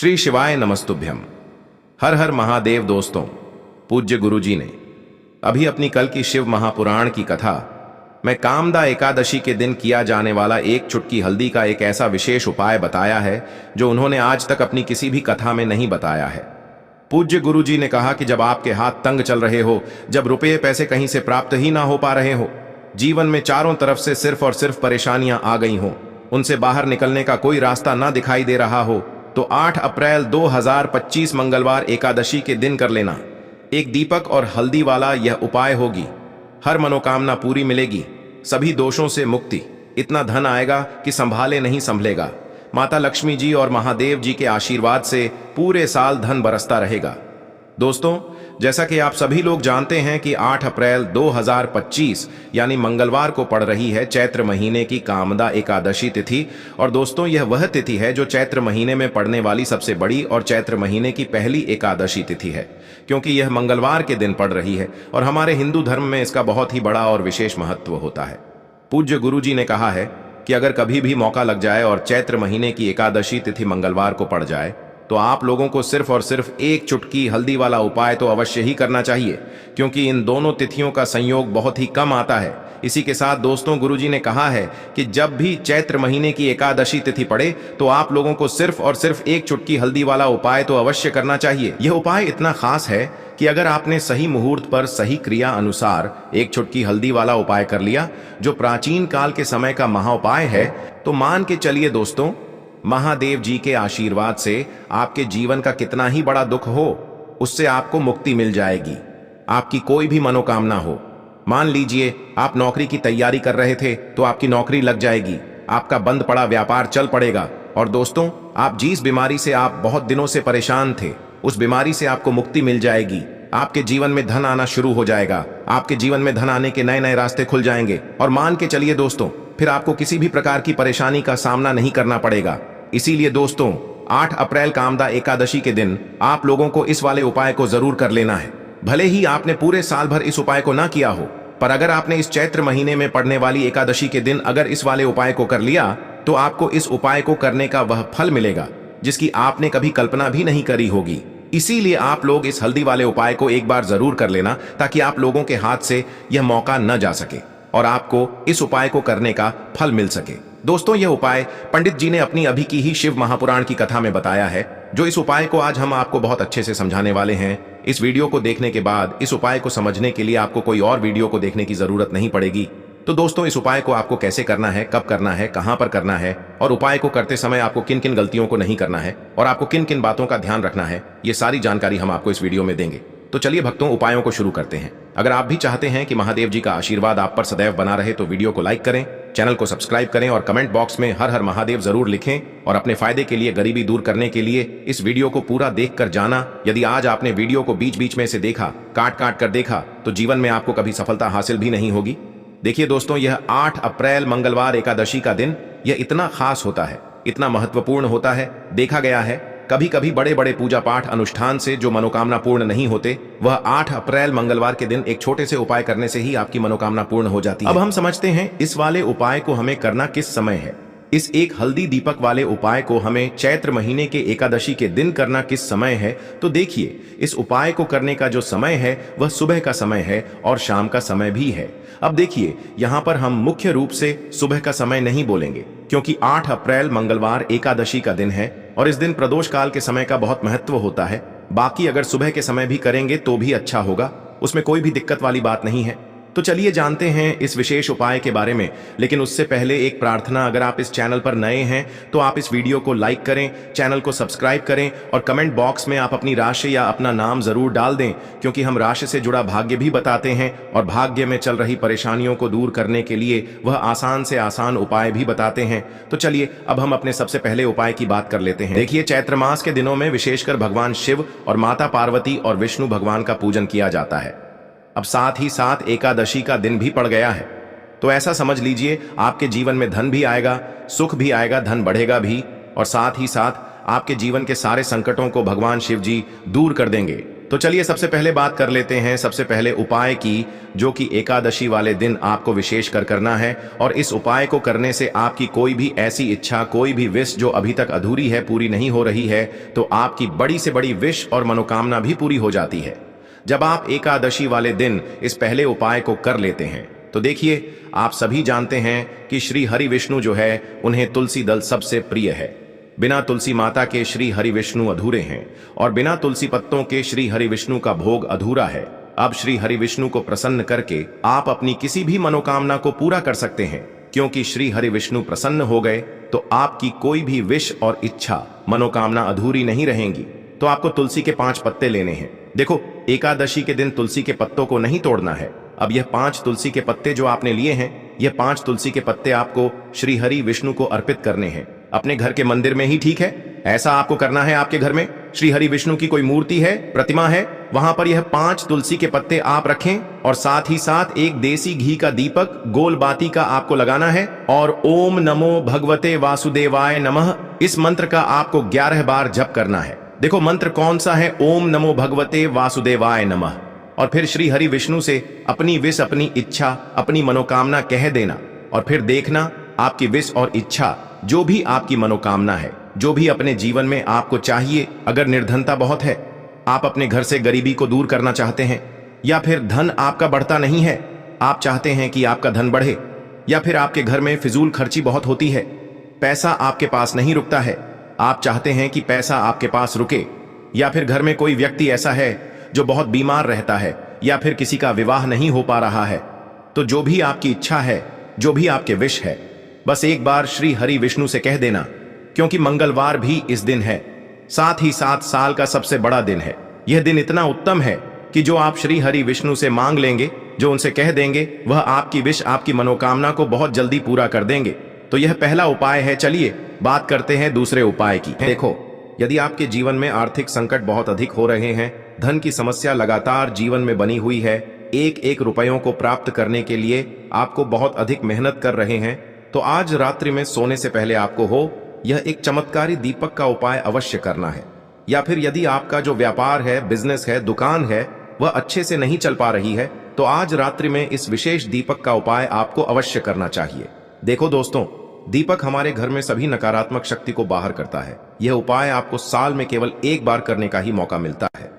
श्री शिवाय नमस्तुभ्यम। हर हर महादेव। दोस्तों, पूज्य गुरुजी ने अभी अपनी कल की शिव महापुराण की कथा में कामदा एकादशी के दिन किया जाने वाला एक चुटकी हल्दी का एक ऐसा विशेष उपाय बताया है जो उन्होंने आज तक अपनी किसी भी कथा में नहीं बताया है। पूज्य गुरुजी ने कहा कि जब आपके हाथ तंग चल रहे हो, जब रुपये पैसे कहीं से प्राप्त ही ना हो पा रहे हो, जीवन में चारों तरफ से सिर्फ और सिर्फ परेशानियां आ गई हो, उनसे बाहर निकलने का कोई रास्ता ना दिखाई दे रहा हो, तो 8 अप्रैल 2025 मंगलवार एकादशी के दिन कर लेना। एक दीपक और हल्दी वाला यह उपाय होगी। हर मनोकामना पूरी मिलेगी, सभी दोषों से मुक्ति, इतना धन आएगा कि संभाले नहीं संभलेगा। माता लक्ष्मी जी और महादेव जी के आशीर्वाद से पूरे साल धन बरसता रहेगा। दोस्तों, जैसा कि आप सभी लोग जानते हैं कि 8 अप्रैल 2025 यानी मंगलवार को पड़ रही है चैत्र महीने की कामदा एकादशी तिथि। और दोस्तों, यह वह तिथि है जो चैत्र महीने में पड़ने वाली सबसे बड़ी और चैत्र महीने की पहली एकादशी तिथि है, क्योंकि यह मंगलवार के दिन पड़ रही है और हमारे हिंदू धर्म में इसका बहुत ही बड़ा और विशेष महत्व होता है। पूज्य गुरुजी ने कहा है कि अगर कभी भी मौका लग जाए और चैत्र महीने की एकादशी तिथि मंगलवार को पड़ जाए तो आप लोगों को सिर्फ और सिर्फ एक चुटकी हल्दी वाला उपाय तो अवश्य ही करना चाहिए, क्योंकि इन दोनों तिथियों का संयोग बहुत ही कम आता है। इसी के साथ दोस्तों, गुरुजी ने कहा है कि जब भी चैत्र महीने की एकादशी तिथि पड़े तो आप लोगों को सिर्फ और सिर्फ एक चुटकी हल्दी वाला उपाय तो अवश्य करना चाहिए। यह उपाय इतना खास है कि अगर आपने सही मुहूर्त पर सही क्रिया अनुसार एक चुटकी हल्दी वाला उपाय कर लिया, जो प्राचीन काल के समय का महाउपाय है, तो मान के चलिए दोस्तों, महादेव जी के आशीर्वाद से आपके जीवन का कितना ही बड़ा दुख हो, उससे आपको मुक्ति मिल जाएगी। आपकी कोई भी मनोकामना हो, मान लीजिए आप नौकरी की तैयारी कर रहे थे तो आपकी नौकरी लग जाएगी, आपका बंद पड़ा व्यापार चल पड़ेगा। और दोस्तों, आप जिस बीमारी से आप बहुत दिनों से परेशान थे, उस बीमारी से आपको मुक्ति मिल जाएगी। आपके जीवन में धन आना शुरू हो जाएगा, आपके जीवन में धन आने के नए नए रास्ते खुल जाएंगे। और मान के चलिए दोस्तों, फिर आपको किसी भी प्रकार की परेशानी का सामना नहीं करना पड़ेगा। इसीलिए दोस्तों, 8 अप्रैल कामदा एकादशी के दिन आप लोगों को इस वाले उपाय को जरूर कर लेना है। भले ही आपने पूरे साल भर इस उपाय को ना किया हो, पर अगर आपने इस चैत्र महीने में पड़ने वाली एकादशी के दिन अगर इस वाले उपाय को कर लिया, तो आपको इस उपाय को करने का वह फल मिलेगा जिसकी आपने कभी कल्पना भी नहीं करी होगी। इसीलिए आप लोग इस हल्दी वाले उपाय को एक बार जरूर कर लेना, ताकि आप लोगों के हाथ से यह मौका न जा सके और आपको इस उपाय को करने का फल मिल सके। दोस्तों, यह उपाय पंडित जी ने अपनी अभी की ही शिव महापुराण की कथा में बताया है, जो इस उपाय को आज हम आपको बहुत अच्छे से समझाने वाले हैं। इस वीडियो को देखने के बाद इस उपाय को समझने के लिए आपको कोई और वीडियो को देखने की जरूरत नहीं पड़ेगी। तो दोस्तों, इस उपाय को आपको कैसे करना है, कब करना है, कहां पर करना है, और उपाय को करते समय आपको किन किन गलतियों को नहीं करना है और आपको किन किन बातों का ध्यान रखना है, ये सारी जानकारी हम आपको इस वीडियो में देंगे। तो चलिए भक्तों, उपायों को शुरू करते हैं। अगर आप भी चाहते हैं कि महादेव जी का आशीर्वाद आप पर सदैव बना रहे, तो वीडियो को लाइक करें, चैनल को सब्सक्राइब करें और कमेंट बॉक्स में हर हर महादेव जरूर लिखें। और अपने फायदे के लिए, गरीबी दूर करने के लिए इस वीडियो को पूरा देख कर जाना। यदि आज आपने वीडियो को बीच बीच में से देखा, काट काट कर देखा, तो जीवन में आपको कभी सफलता हासिल भी नहीं होगी। देखिए दोस्तों, यह 8 अप्रैल मंगलवार एकादशी का दिन यह इतना खास होता है, इतना महत्वपूर्ण होता है। देखा गया है कभी कभी बड़े बड़े पूजा पाठ अनुष्ठान से जो मनोकामना पूर्ण नहीं होते, वह 8 अप्रैल मंगलवार के दिन एक छोटे से उपाय करने से ही आपकी मनोकामना पूर्ण हो जाती है। अब हम समझते हैं इस वाले उपाय को हमें करना किस समय है। इस एक हल्दी दीपक वाले उपाय को हमें चैत्र महीने के एकादशी के दिन करना किस समय है। तो देखिए, इस उपाय को करने का जो समय है वह सुबह का समय है और शाम का समय भी है। अब देखिए, यहाँ पर हम मुख्य रूप से सुबह का समय नहीं बोलेंगे, क्योंकि 8 अप्रैल मंगलवार एकादशी का दिन है और इस दिन प्रदोष काल के समय का बहुत महत्व होता है। बाकी अगर सुबह के समय भी करेंगे तो भी अच्छा होगा, उसमें कोई भी दिक्कत वाली बात नहीं है। तो चलिए जानते हैं इस विशेष उपाय के बारे में। लेकिन उससे पहले एक प्रार्थना, अगर आप इस चैनल पर नए हैं तो आप इस वीडियो को लाइक करें, चैनल को सब्सक्राइब करें और कमेंट बॉक्स में आप अपनी राशि या अपना नाम जरूर डाल दें, क्योंकि हम राशि से जुड़ा भाग्य भी बताते हैं और भाग्य में चल रही परेशानियों को दूर करने के लिए वह आसान से आसान उपाय भी बताते हैं। तो चलिए अब हम अपने सबसे पहले उपाय की बात कर लेते हैं। देखिए, चैत्र मास के दिनों में विशेषकर भगवान शिव और माता पार्वती और विष्णु भगवान का पूजन किया जाता है। अब साथ ही साथ एकादशी का दिन भी पड़ गया है, तो ऐसा समझ लीजिए आपके जीवन में धन भी आएगा, सुख भी आएगा, धन बढ़ेगा भी, और साथ ही साथ आपके जीवन के सारे संकटों को भगवान शिव जी दूर कर देंगे। तो चलिए सबसे पहले बात कर लेते हैं सबसे पहले उपाय की, जो कि एकादशी वाले दिन आपको विशेष कर करना है। और इस उपाय को करने से आपकी कोई भी ऐसी इच्छा, कोई भी विश जो अभी तक अधूरी है, पूरी नहीं हो रही है, तो आपकी बड़ी से बड़ी विश और मनोकामना भी पूरी हो जाती है जब आप एकादशी वाले दिन इस पहले उपाय को कर लेते हैं। तो देखिए, आप सभी जानते हैं कि श्री हरि विष्णु जो है, उन्हें तुलसी दल सबसे प्रिय है। बिना तुलसी माता के श्री हरि विष्णु अधूरे हैं और बिना तुलसी पत्तों के श्री हरि विष्णु का भोग अधूरा है। अब श्री हरि विष्णु को प्रसन्न करके आप अपनी किसी भी मनोकामना को पूरा कर सकते हैं, क्योंकि श्री हरि विष्णु प्रसन्न हो गए तो आपकी कोई भी विश और इच्छा, मनोकामना अधूरी नहीं रहेंगी। तो आपको तुलसी के 5 पत्ते लेने हैं। देखो, एकादशी के दिन तुलसी के पत्तों को नहीं तोड़ना है। अब यह 5 तुलसी के पत्ते जो आपने लिए हैं, यह 5 तुलसी के पत्ते आपको श्री हरि विष्णु को अर्पित करने हैं, अपने घर के मंदिर में ही, ठीक है। ऐसा आपको करना है। आपके घर में श्री हरि विष्णु की कोई मूर्ति है, प्रतिमा है, वहां पर यह 5 तुलसी के पत्ते आप रखें और साथ ही साथ एक देसी घी का दीपक गोल बाती का आपको लगाना है और ओम नमो भगवते वासुदेवाय नमः, इस मंत्र का आपको 11 बार जप करना है। देखो, मंत्र कौन सा है? ओम नमो भगवते वासुदेवाय नमः। और फिर श्री हरि विष्णु से अपनी विश, अपनी इच्छा, अपनी मनोकामना कह देना और फिर देखना आपकी विश और इच्छा, जो भी आपकी मनोकामना है, जो भी अपने जीवन में आपको चाहिए। अगर निर्धनता बहुत है, आप अपने घर से गरीबी को दूर करना चाहते हैं, या फिर धन आपका बढ़ता नहीं है, आप चाहते हैं कि आपका धन बढ़े, या फिर आपके घर में फिजूल खर्ची बहुत होती है, पैसा आपके पास नहीं रुकता है, आप चाहते हैं कि पैसा आपके पास रुके, या फिर घर में कोई व्यक्ति ऐसा है जो बहुत बीमार रहता है, या फिर किसी का विवाह नहीं हो पा रहा है, तो जो भी आपकी इच्छा है, जो भी आपके विश है, बस एक बार श्री हरि विष्णु से कह देना। क्योंकि मंगलवार भी इस दिन है, साथ ही साथ साल का सबसे बड़ा दिन है। यह दिन इतना उत्तम है कि जो आप श्री हरि विष्णु से मांग लेंगे, जो उनसे कह देंगे, वह आपकी विश, आपकी मनोकामना को बहुत जल्दी पूरा कर देंगे। तो यह पहला उपाय है। चलिए बात करते हैं दूसरे उपाय की। देखो, यदि आपके जीवन में आर्थिक संकट बहुत अधिक हो रहे हैं, धन की समस्या लगातार जीवन में बनी हुई है, एक एक रुपयों को प्राप्त करने के लिए आपको बहुत अधिक मेहनत कर रहे हैं, तो आज रात्रि में सोने से पहले आपको यह एक चमत्कारी दीपक का उपाय अवश्य करना है। या फिर यदि आपका जो व्यापार है, बिजनेस है, दुकान है, वह अच्छे से नहीं चल पा रही है, तो आज रात्रि में इस विशेष दीपक का उपाय आपको अवश्य करना चाहिए। देखो दोस्तों, दीपक हमारे घर में सभी नकारात्मक शक्ति को बाहर करता है। यह उपाय आपको साल में केवल एक बार करने का ही मौका मिलता है।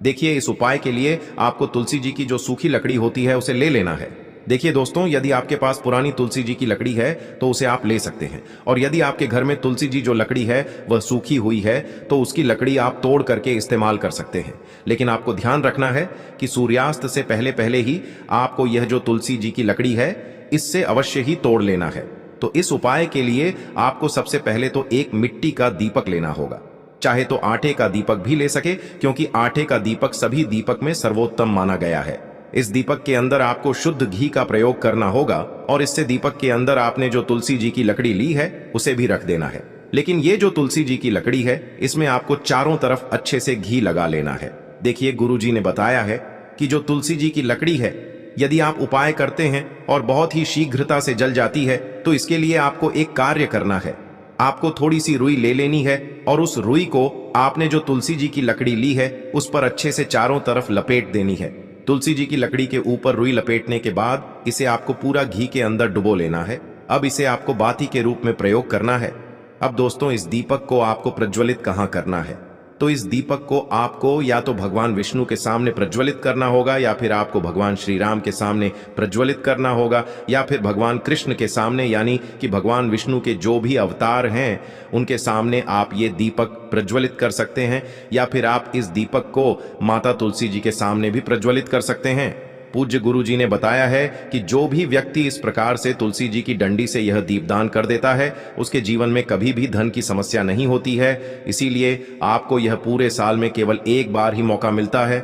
देखिए, इस उपाय के लिए आपको तुलसी जी की जो सूखी लकड़ी होती है, उसे ले लेना है। देखिए दोस्तों, यदि आपके पास पुरानी तुलसी जी की लकड़ी है तो उसे आप ले सकते हैं, और यदि आपके घर में तुलसी जी जो लकड़ी है वह सूखी हुई है, तो उसकी लकड़ी आप तोड़ करके इस्तेमाल कर सकते हैं। लेकिन आपको ध्यान रखना है कि सूर्यास्त से पहले पहले ही आपको यह जो तुलसी जी की लकड़ी है, इससे अवश्य ही तोड़ लेना है। तो इस उपाय के लिए आपको सबसे पहले तो एक मिट्टी का दीपक लेना होगा। चाहे तो आटे का दीपक भी ले सके, क्योंकि आटे का दीपक सभी दीपक में सर्वोत्तम माना गया है। इस दीपक के अंदर आपको शुद्ध घी का प्रयोग करना होगा, और इससे दीपक के अंदर आपने जो तुलसी जी की लकड़ी ली है उसे भी रख देना है। लेकिन ये जो तुलसी जी की लकड़ी है, इसमें आपको चारों तरफ अच्छे से घी लगा लेना है। देखिए, गुरु जी ने बताया है कि जो तुलसी जी की लकड़ी है, यदि आप उपाय करते हैं और बहुत ही शीघ्रता से जल जाती है, तो इसके लिए आपको एक कार्य करना है। आपको थोड़ी सी रुई ले लेनी है और उस रुई को आपने जो तुलसी जी की लकड़ी ली है उस पर अच्छे से चारों तरफ लपेट देनी है। तुलसी जी की लकड़ी के ऊपर रुई लपेटने के बाद इसे आपको पूरा घी के अंदर डुबो लेना है। अब इसे आपको बाती के रूप में प्रयोग करना है। अब दोस्तों, इस दीपक को आपको प्रज्वलित कहाँ करना है? तो इस दीपक को आपको या तो भगवान विष्णु के सामने प्रज्वलित करना होगा, या फिर आपको भगवान श्री राम के सामने प्रज्वलित करना होगा, या फिर भगवान कृष्ण के सामने, यानी कि भगवान विष्णु के जो भी अवतार हैं उनके सामने आप ये दीपक प्रज्वलित कर सकते हैं। या फिर आप इस दीपक को माता तुलसी जी के सामने भी प्रज्वलित कर सकते हैं। पूज्य गुरु जी ने बताया है कि जो भी व्यक्ति इस प्रकार से तुलसी जी की डंडी से यह दीपदान कर देता है, उसके जीवन में कभी भी धन की समस्या नहीं होती है। इसीलिए आपको यह पूरे साल में केवल एक बार ही मौका मिलता है।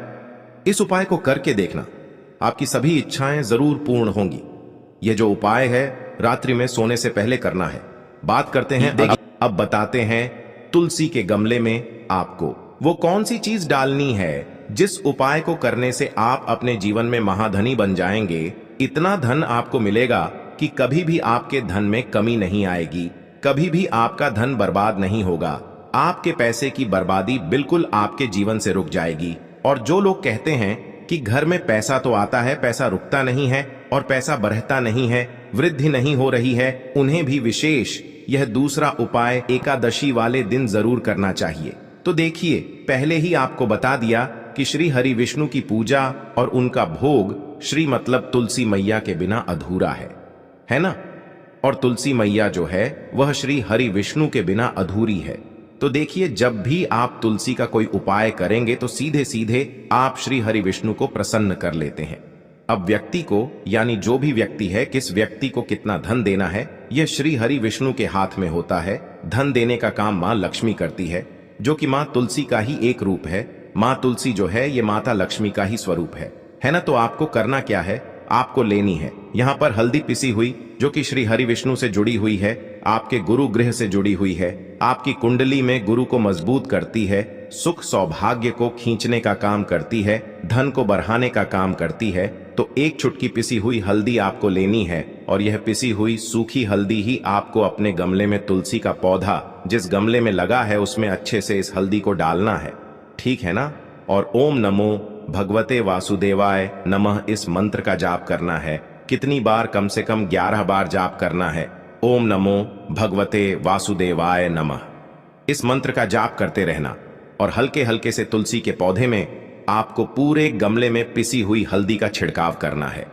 इस उपाय को करके देखना, आपकी सभी इच्छाएं जरूर पूर्ण होंगी। यह जो उपाय है रात्रि में सोने से पहले करना है। बात करते हैं, अब बताते हैं तुलसी के गमले में आपको वो कौन सी चीज डालनी है जिस उपाय को करने से आप अपने जीवन में महाधनी बन जाएंगे। इतना धन आपको मिलेगा कि कभी भी आपके धन में कमी नहीं आएगी, कभी भी आपका धन बर्बाद नहीं होगा। आपके पैसे की बर्बादी बिल्कुल आपके जीवन से रुक जाएगी। और जो लोग कहते हैं कि घर में पैसा तो आता है, पैसा रुकता नहीं है और पैसा बढ़ता नहीं है, वृद्धि नहीं हो रही है, उन्हें भी विशेष यह दूसरा उपाय एकादशी वाले दिन जरूर करना चाहिए। तो देखिए, पहले ही आपको बता दिया कि श्री हरि विष्णु की पूजा और उनका भोग श्री मतलब तुलसी मैया के बिना अधूरा है ना। और तुलसी मैया जो है वह श्री हरि विष्णु के बिना अधूरी है। तो देखिए, जब भी आप तुलसी का कोई उपाय करेंगे तो सीधे सीधे आप श्री हरि विष्णु को प्रसन्न कर लेते हैं। अब व्यक्ति को, यानी जो भी व्यक्ति है, किस व्यक्ति को कितना धन देना है, यह श्री हरि विष्णु के हाथ में होता है। धन देने का काम मां लक्ष्मी करती है, जो कि मां तुलसी का ही एक रूप है। मां तुलसी जो है ये माता लक्ष्मी का ही स्वरूप है ना। तो आपको करना क्या है, आपको लेनी है यहाँ पर हल्दी पिसी हुई, जो कि श्री हरि विष्णु से जुड़ी हुई है, आपके गुरु गृह से जुड़ी हुई है, आपकी कुंडली में गुरु को मजबूत करती है, सुख सौभाग्य को खींचने का काम करती है, धन को बढ़ाने का काम करती है। तो एक चुटकी पिसी हुई हल्दी आपको लेनी है और यह पिसी हुई सूखी हल्दी ही आपको अपने गमले में, तुलसी का पौधा जिस गमले में लगा है उसमें अच्छे से इस हल्दी को डालना है, ठीक है ना। और ओम नमो भगवते वासुदेवाय नमः इस मंत्र का जाप करना है। कितनी बार? कम से कम 11 बार जाप करना है। ओम नमो भगवते वासुदेवाय नमः इस मंत्र का जाप करते रहना और हल्के हल्के से तुलसी के पौधे में आपको पूरे गमले में पिसी हुई हल्दी का छिड़काव करना है।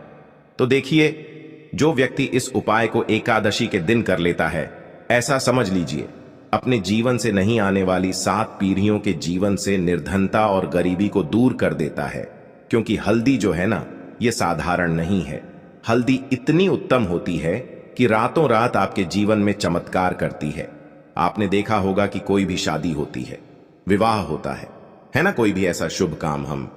तो देखिए, जो व्यक्ति इस उपाय को एकादशी के दिन कर लेता है, ऐसा समझ लीजिए अपने जीवन से नहीं आने वाली 7 पीढ़ियों के जीवन से निर्धनता और गरीबी को दूर कर देता है। क्योंकि हल्दी जो है ना, ये साधारण नहीं है। हल्दी इतनी उत्तम होती है कि रातों रात आपके जीवन में चमत्कार करती है। आपने देखा होगा कि कोई भी शादी होती है, विवाह होता है ना, कोई भी ऐसा शुभ काम हम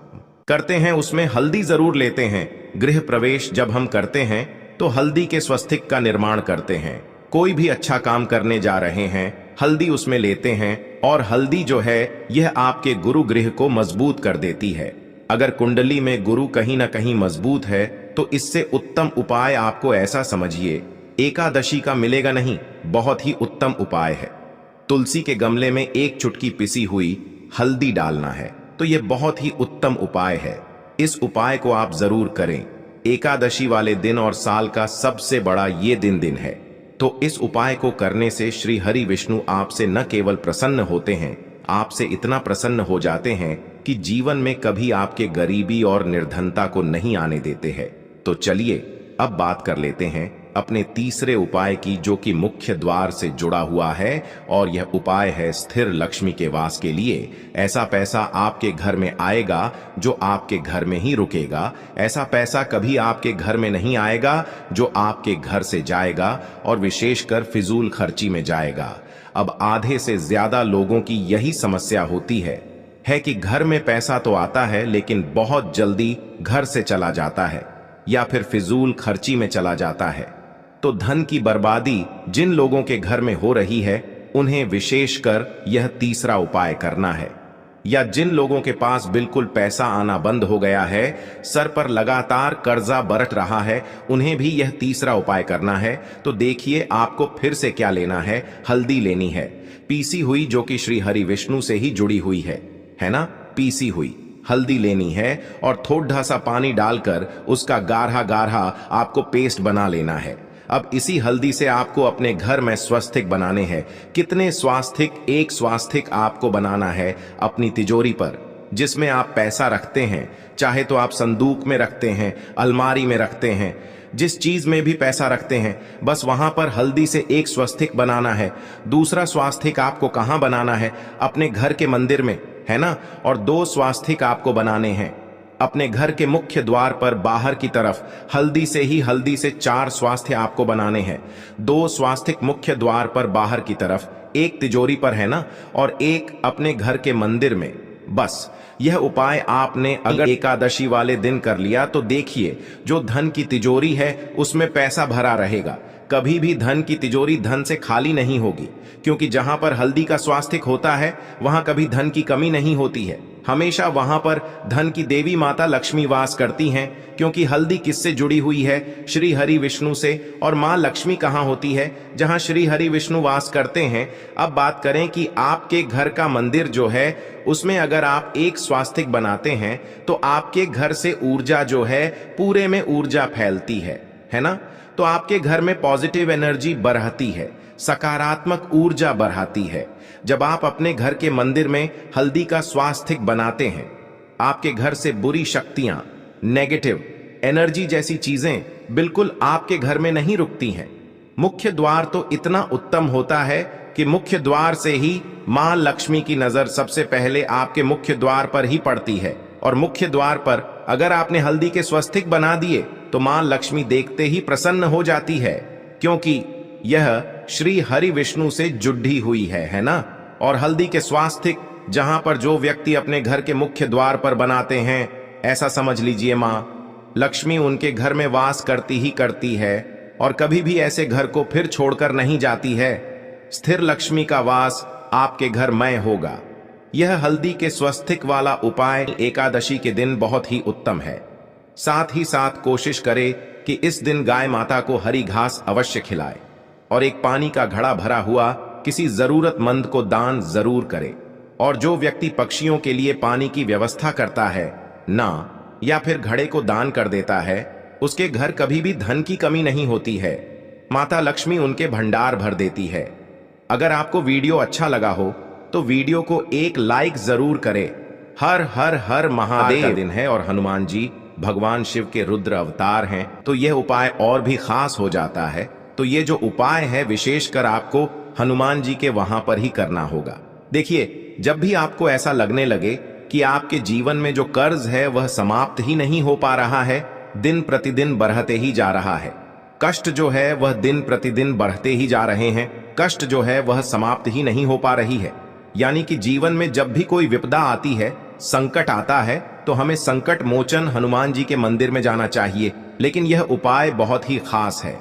करते हैं, उसमें हल्दी जरूर लेते हैं। गृह प्रवेश जब हम करते हैं तो हल्दी के स्वस्तिक का निर्माण करते हैं। कोई भी अच्छा काम करने जा रहे हैं, हल्दी उसमें लेते हैं। और हल्दी जो है यह आपके गुरु गृह को मजबूत कर देती है। अगर कुंडली में गुरु कहीं ना कहीं मजबूत है तो इससे उत्तम उपाय आपको ऐसा समझिए एकादशी का मिलेगा नहीं, बहुत ही उत्तम उपाय है। तुलसी के गमले में एक चुटकी पिसी हुई हल्दी डालना है, तो यह बहुत ही उत्तम उपाय है। इस उपाय को आप जरूर करें। एकादशी वाले दिन और साल का सबसे बड़ा ये दिन है। तो इस उपाय को करने से श्री हरि विष्णु आपसे न केवल प्रसन्न होते हैं, आपसे इतना प्रसन्न हो जाते हैं कि जीवन में कभी आपके गरीबी और निर्धनता को नहीं आने देते हैं। तो चलिए अब बात कर लेते हैं अपने तीसरे उपाय की, जो कि मुख्य द्वार से जुड़ा हुआ है। और यह उपाय है स्थिर लक्ष्मी के वास के लिए। ऐसा पैसा आपके घर में आएगा जो आपके घर में ही रुकेगा। ऐसा पैसा कभी आपके घर में नहीं आएगा जो आपके घर से जाएगा और विशेषकर फिजूल खर्ची में जाएगा। अब आधे से ज्यादा लोगों की यही समस्या होती है कि घर में पैसा तो आता है लेकिन बहुत जल्दी घर से चला जाता है या फिर फिजूल खर्ची में चला जाता है। तो धन की बर्बादी जिन लोगों के घर में हो रही है उन्हें विशेषकर यह तीसरा उपाय करना है। या जिन लोगों के पास बिल्कुल पैसा आना बंद हो गया है, सर पर लगातार कर्जा बरत रहा है, उन्हें भी यह तीसरा उपाय करना है। तो देखिए आपको फिर से क्या लेना है, हल्दी लेनी है पीसी हुई, जो कि श्री हरि विष्णु से ही जुड़ी हुई है ना। पीसी हुई हल्दी लेनी है और थोड़ा सा पानी डालकर उसका गाढ़ा गाढ़ा आपको पेस्ट बना लेना है। अब इसी हल्दी से आपको अपने घर में स्वास्तिक बनाने हैं। कितने स्वास्तिक? एक स्वास्तिक आपको बनाना है अपनी तिजोरी पर, जिसमें आप पैसा रखते हैं। चाहे तो आप संदूक में रखते हैं, अलमारी में रखते हैं, जिस चीज में भी पैसा रखते हैं, बस वहां पर हल्दी से एक स्वास्तिक बनाना है। दूसरा स्वास्तिक आपको कहां बनाना है? अपने घर के मंदिर में, है ना। और 2 स्वास्तिक आपको बनाने हैं अपने घर के मुख्य द्वार पर बाहर की तरफ। हल्दी से 4 स्वास्तिक आपको बनाने हैं। 2 स्वास्तिक मुख्य द्वार पर बाहर की तरफ, एक तिजोरी पर, है ना, और एक अपने घर के मंदिर में। बस यह उपाय आपने अगर एकादशी वाले दिन कर लिया तो देखिए जो धन की तिजोरी है उसमें पैसा भरा रहेगा। कभी भी धन की तिजोरी धन से खाली नहीं होगी, क्योंकि जहां पर हल्दी का स्वास्तिक होता है वहां कभी धन की कमी नहीं होती है। हमेशा वहां पर धन की देवी माता लक्ष्मी वास करती हैं, क्योंकि हल्दी किससे जुड़ी हुई है? श्री हरि विष्णु से। और मां लक्ष्मी कहां होती है? जहां श्री हरि विष्णु वास करते हैं। अब बात करें कि आपके घर का मंदिर जो है उसमें अगर आप एक स्वास्तिक बनाते हैं तो आपके घर से ऊर्जा जो है पूरे में ऊर्जा फैलती है ना? तो आपके घर में पॉजिटिव एनर्जी बढ़ती है, सकारात्मक ऊर्जा बढ़ाती है। जब आप अपने घर के मंदिर में हल्दी का स्वास्तिक बनाते हैं, आपके घर से बुरी शक्तियां, नेगेटिव एनर्जी जैसी चीजें बिल्कुल आपके घर में नहीं रुकती हैं। मुख्य द्वार तो इतना उत्तम होता है कि मुख्य द्वार से ही मां लक्ष्मी की नजर सबसे पहले आपके मुख्य द्वार पर ही पड़ती है। और मुख्य द्वार पर अगर आपने हल्दी के स्वस्तिक बना दिए तो मां लक्ष्मी देखते ही प्रसन्न हो जाती है, क्योंकि यह श्री हरि विष्णु से जुड़ी हुई है ना? और हल्दी के स्वास्तिक जहां पर जो व्यक्ति अपने घर के मुख्य द्वार पर बनाते हैं, ऐसा समझ लीजिए मां लक्ष्मी उनके घर में वास करती ही करती है और कभी भी ऐसे घर को फिर छोड़कर नहीं जाती है। स्थिर लक्ष्मी का वास आपके घर में होगा। यह हल्दी के स्वस्तिक वाला उपाय एकादशी के दिन बहुत ही उत्तम है। साथ ही साथ कोशिश करें कि इस दिन गाय माता को हरी घास अवश्य खिलाए और एक पानी का घड़ा भरा हुआ किसी जरूरतमंद को दान जरूर करे। और जो व्यक्ति पक्षियों के लिए पानी की व्यवस्था करता है ना, या फिर घड़े को दान कर देता है, उसके घर कभी भी धन की कमी नहीं होती है। माता लक्ष्मी उनके भंडार भर देती है। अगर आपको वीडियो अच्छा लगा हो तो वीडियो को एक लाइक जरूर करें। हर हर हर महादेव का दिन है और हनुमान जी भगवान शिव के रुद्र अवतार हैं, तो यह उपाय और भी खास हो जाता है। तो ये जो उपाय है विशेषकर आपको हनुमान जी के वहां पर ही करना होगा। देखिए, जब भी आपको ऐसा लगने लगे कि आपके जीवन में जो कर्ज है वह समाप्त ही नहीं हो पा रहा है, दिन प्रतिदिन बढ़ते ही जा रहा है, कष्ट जो है वह दिन प्रतिदिन बढ़ते ही जा रहे हैं, कष्ट जो है वह समाप्त ही नहीं हो पा रही है, यानी कि जीवन में जब भी कोई विपदा आती है, संकट आता है, तो हमें संकट मोचन हनुमान जी के मंदिर में जाना चाहिए। लेकिन यह उपाय बहुत ही खास है।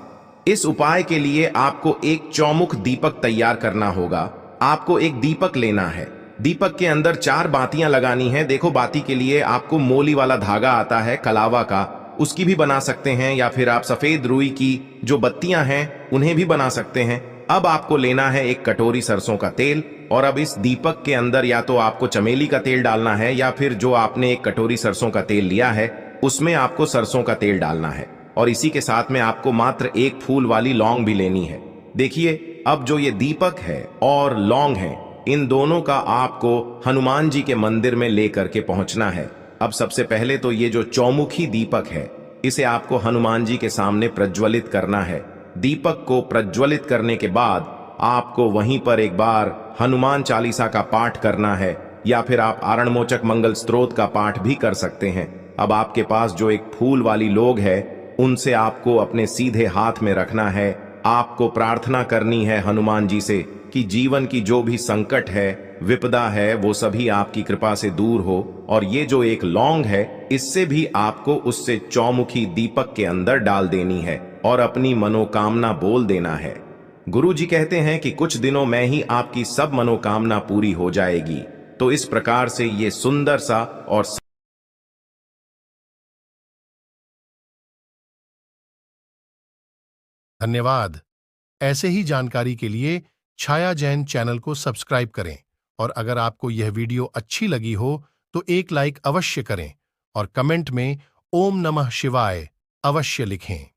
इस उपाय के लिए आपको एक चौमुख दीपक तैयार करना होगा। आपको एक दीपक लेना है, दीपक के अंदर 4 बातियां लगानी है। देखो, बाती के लिए आपको मोली वाला धागा आता है कलावा का, उसकी भी बना सकते हैं, या फिर आप सफेद रुई की जो बत्तियां हैं उन्हें भी बना सकते हैं। अब आपको लेना है एक कटोरी सरसों का तेल, और अब इस दीपक के अंदर या तो आपको चमेली का तेल डालना है, या फिर जो आपने एक कटोरी सरसों का तेल लिया है उसमें आपको सरसों का तेल डालना है। और इसी के साथ में आपको मात्र एक फूल वाली लौंग भी लेनी है। देखिए, अब जो ये दीपक है और लौंग है, इन दोनों का आपको हनुमान जी के मंदिर में लेकर के पहुंचना है। अब सबसे पहले तो ये जो चौमुखी दीपक है, इसे आपको हनुमान जी के सामने प्रज्वलित करना है। दीपक को प्रज्वलित करने के बाद आपको वहीं पर एक बार हनुमान चालीसा का पाठ करना है, या फिर आप आरणमोचक मंगल स्तोत्र का पाठ भी कर सकते हैं। अब आपके पास जो एक फूल वाली लोग है, उनसे आपको अपने सीधे हाथ में रखना है। आपको प्रार्थना करनी है हनुमान जी से कि जीवन की जो भी संकट है, विपदा है, वो सभी आपकी कृपा से दूर हो। और ये जो एक लौंग है, इससे भी आपको उससे चौमुखी दीपक के अंदर डाल देनी है और अपनी मनोकामना बोल देना है। गुरु जी कहते हैं कि कुछ दिनों में ही आपकी सब मनोकामना पूरी हो जाएगी। तो इस प्रकार से ये सुंदर सा और धन्यवाद। ऐसे ही जानकारी के लिए छाया जैन चैनल को सब्सक्राइब करें, और अगर आपको यह वीडियो अच्छी लगी हो तो एक लाइक अवश्य करें और कमेंट में ओम नमः शिवाय अवश्य लिखें।